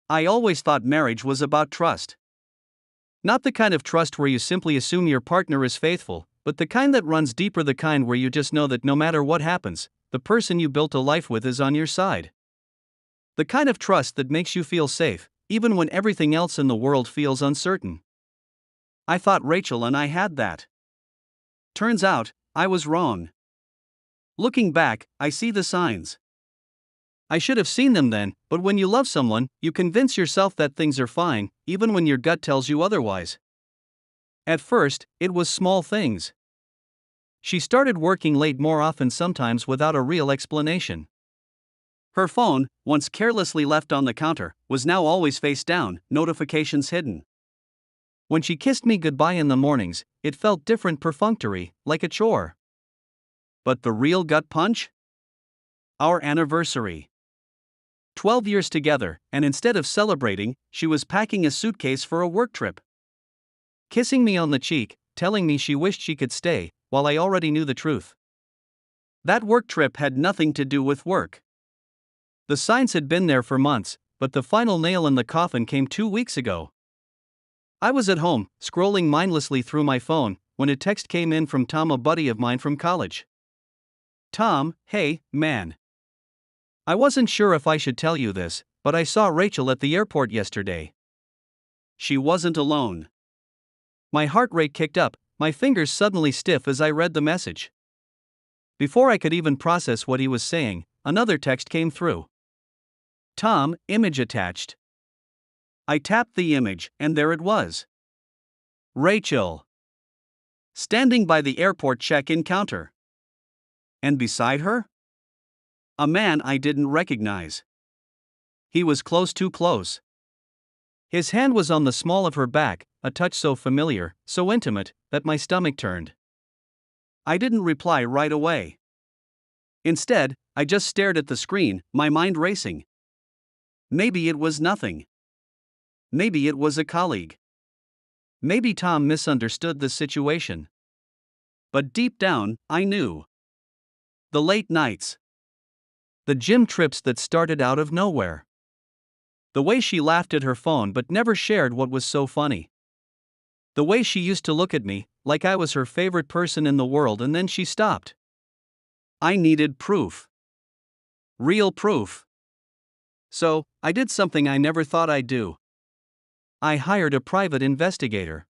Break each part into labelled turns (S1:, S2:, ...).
S1: I always thought marriage was about trust. Not the kind of trust where you simply assume your partner is faithful, but the kind that runs deeper, the kind where you just know that no matter what happens, the person you built a life with is on your side. The kind of trust that makes you feel safe, even when everything else in the world feels uncertain. I thought Rachel and I had that. Turns out, I was wrong. Looking back, I see the signs. I should have seen them then, but when you love someone, you convince yourself that things are fine, even when your gut tells you otherwise. At first, it was small things. She started working late more often, sometimes without a real explanation. Her phone, once carelessly left on the counter, was now always face down, notifications hidden. When she kissed me goodbye in the mornings, it felt different, perfunctory, like a chore. But the real gut punch? Our anniversary. 12 years together, and instead of celebrating, she was packing a suitcase for a work trip. Kissing me on the cheek, telling me she wished she could stay, while I already knew the truth. That work trip had nothing to do with work. The signs had been there for months, but the final nail in the coffin came 2 weeks ago. I was at home, scrolling mindlessly through my phone, when a text came in from Tom, a buddy of mine from college. Tom, hey, man. I wasn't sure if I should tell you this, but I saw Rachel at the airport yesterday. She wasn't alone. My heart rate kicked up, my fingers suddenly stiff as I read the message. Before I could even process what he was saying, another text came through. Tom, image attached. I tapped the image, and there it was. Rachel. Standing by the airport check-in counter. And beside her? A man I didn't recognize. He was close, too close. His hand was on the small of her back, a touch so familiar, so intimate, that my stomach turned. I didn't reply right away. Instead, I just stared at the screen, my mind racing. Maybe it was nothing. Maybe it was a colleague. Maybe Tom misunderstood the situation. But deep down, I knew. The late nights. The gym trips that started out of nowhere. The way she laughed at her phone but never shared what was so funny. The way she used to look at me, like I was her favorite person in the world, and then she stopped. I needed proof. Real proof. So, I did something I never thought I'd do. I hired a private investigator.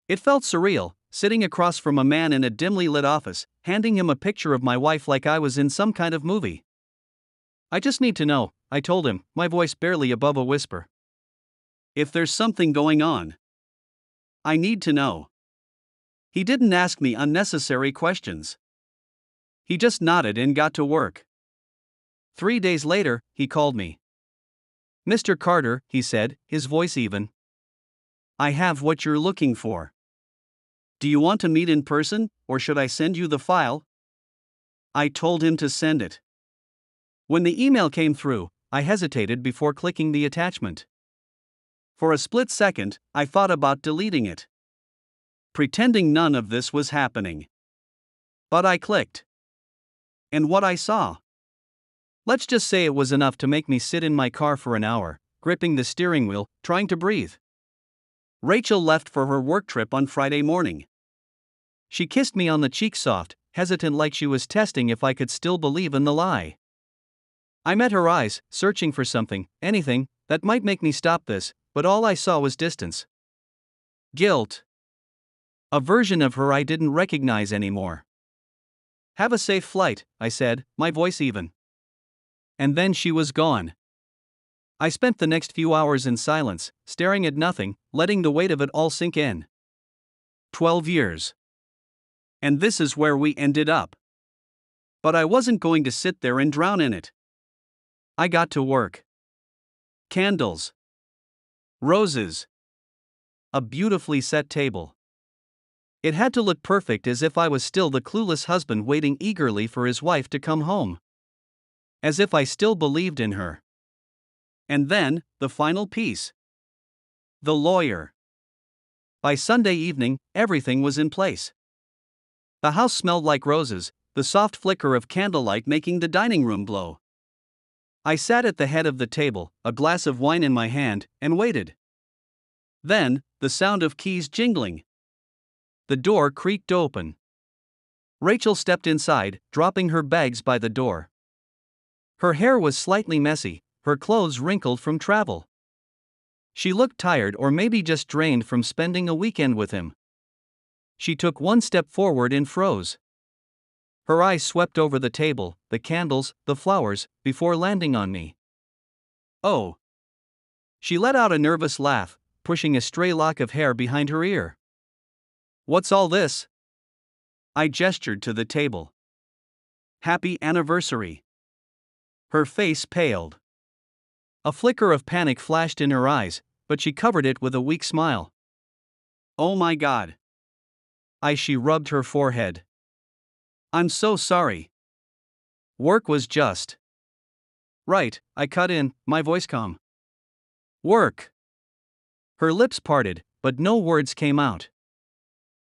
S1: It felt surreal, sitting across from a man in a dimly lit office, handing him a picture of my wife like I was in some kind of movie. I just need to know, I told him, my voice barely above a whisper. If there's something going on, I need to know. He didn't ask me unnecessary questions. He just nodded and got to work. 3 days later, he called me. Mr. Carter, he said, his voice even. I have what you're looking for. Do you want to meet in person, or should I send you the file? I told him to send it. When the email came through, I hesitated before clicking the attachment. For a split second, I thought about deleting it. Pretending none of this was happening. But I clicked. And what I saw? Let's just say it was enough to make me sit in my car for an hour, gripping the steering wheel, trying to breathe. Rachel left for her work trip on Friday morning. She kissed me on the cheek, soft, hesitant, like she was testing if I could still believe in the lie. I met her eyes, searching for something, anything, that might make me stop this, but all I saw was distance. Guilt. A version of her I didn't recognize anymore. Have a safe flight, I said, my voice even. And then she was gone. I spent the next few hours in silence, staring at nothing, letting the weight of it all sink in. 12 years. And this is where we ended up. But I wasn't going to sit there and drown in it. I got to work. Candles. Roses. A beautifully set table. It had to look perfect, as if I was still the clueless husband waiting eagerly for his wife to come home. As if I still believed in her. And then, the final piece. The lawyer. By Sunday evening, everything was in place. The house smelled like roses, the soft flicker of candlelight making the dining room glow. I sat at the head of the table, a glass of wine in my hand, and waited. Then, the sound of keys jingling. The door creaked open. Rachel stepped inside, dropping her bags by the door. Her hair was slightly messy, her clothes wrinkled from travel. She looked tired or maybe just drained from spending a weekend with him. She took one step forward and froze. Her eyes swept over the table, the candles, the flowers, before landing on me. Oh. She let out a nervous laugh, pushing a stray lock of hair behind her ear. What's all this? I gestured to the table. Happy anniversary. Her face paled. A flicker of panic flashed in her eyes, but she covered it with a weak smile. Oh my God. She rubbed her forehead. I'm so sorry. Work was just. Right, I cut in, my voice calm. Work. Her lips parted, but no words came out.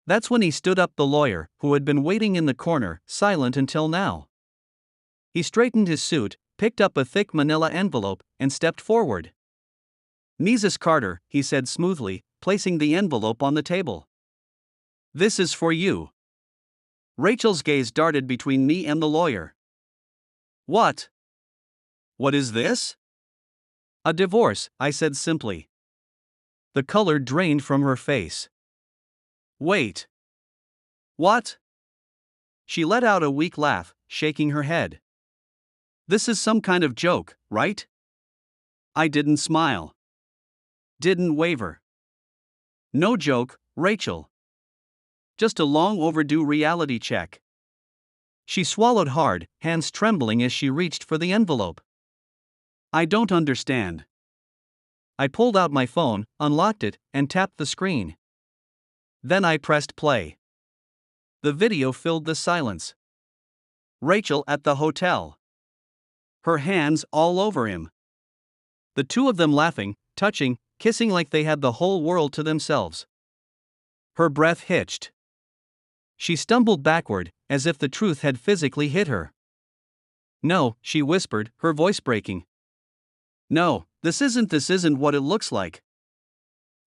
S1: That's when he stood up, the lawyer, who had been waiting in the corner, silent until now. He straightened his suit, picked up a thick manila envelope, and stepped forward. Mrs. Carter, he said smoothly, placing the envelope on the table. This is for you. Rachel's gaze darted between me and the lawyer. What? What is this? A divorce, I said simply. The color drained from her face. Wait. What? She let out a weak laugh, shaking her head. This is some kind of joke, right? I didn't smile. Didn't waver. No joke, Rachel. Just a long overdue reality check. She swallowed hard, hands trembling as she reached for the envelope. I don't understand. I pulled out my phone, unlocked it, and tapped the screen. Then I pressed play. The video filled the silence. Rachel at the hotel. Her hands all over him. The two of them laughing, touching, kissing like they had the whole world to themselves. Her breath hitched. She stumbled backward, as if the truth had physically hit her. No, she whispered, her voice breaking. No, this isn't what it looks like.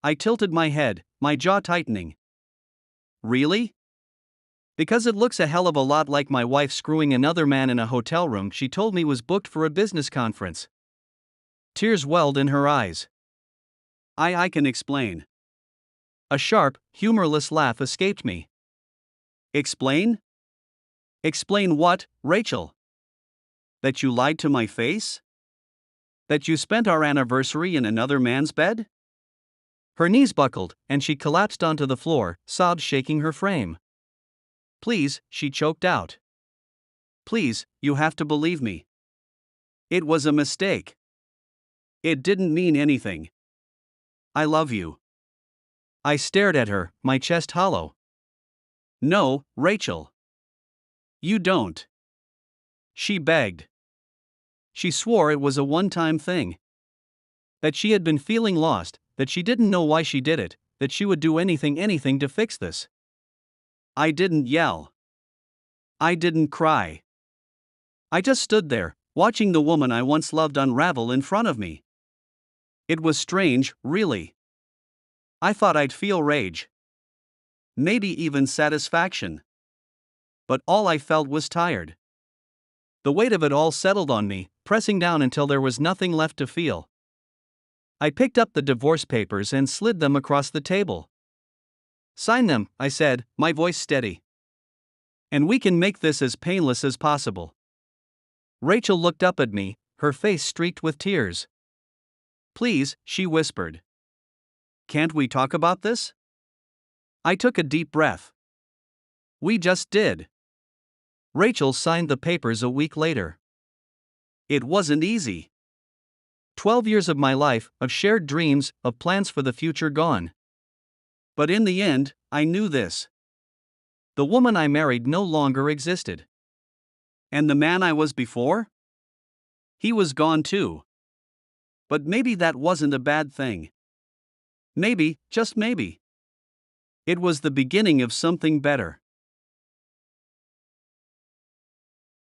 S1: I tilted my head, my jaw tightening. Really? Because it looks a hell of a lot like my wife screwing another man in a hotel room she told me was booked for a business conference. Tears welled in her eyes. I can explain. A sharp, humorless laugh escaped me. Explain? Explain what, Rachel? That you lied to my face? That you spent our anniversary in another man's bed? Her knees buckled, and she collapsed onto the floor, sobs shaking her frame. Please, she choked out. Please, you have to believe me. It was a mistake. It didn't mean anything. I love you. I stared at her, my chest hollow. No, Rachel. You don't. She begged. She swore it was a one-time thing. That she had been feeling lost, that she didn't know why she did it, that she would do anything to fix this. I didn't yell. I didn't cry. I just stood there, watching the woman I once loved unravel in front of me. It was strange, really. I thought I'd feel rage. Maybe even satisfaction. But all I felt was tired. The weight of it all settled on me, pressing down until there was nothing left to feel. I picked up the divorce papers and slid them across the table. Sign them, I said, my voice steady. And we can make this as painless as possible. Rachel looked up at me, her face streaked with tears. Please, she whispered. Can't we talk about this? I took a deep breath. We just did. Rachel signed the papers a week later. It wasn't easy. 12 years of my life, of shared dreams, of plans for the future gone. But in the end, I knew this. The woman I married no longer existed. And the man I was before? He was gone too. But maybe that wasn't a bad thing. Maybe, just maybe. It was the beginning of something better.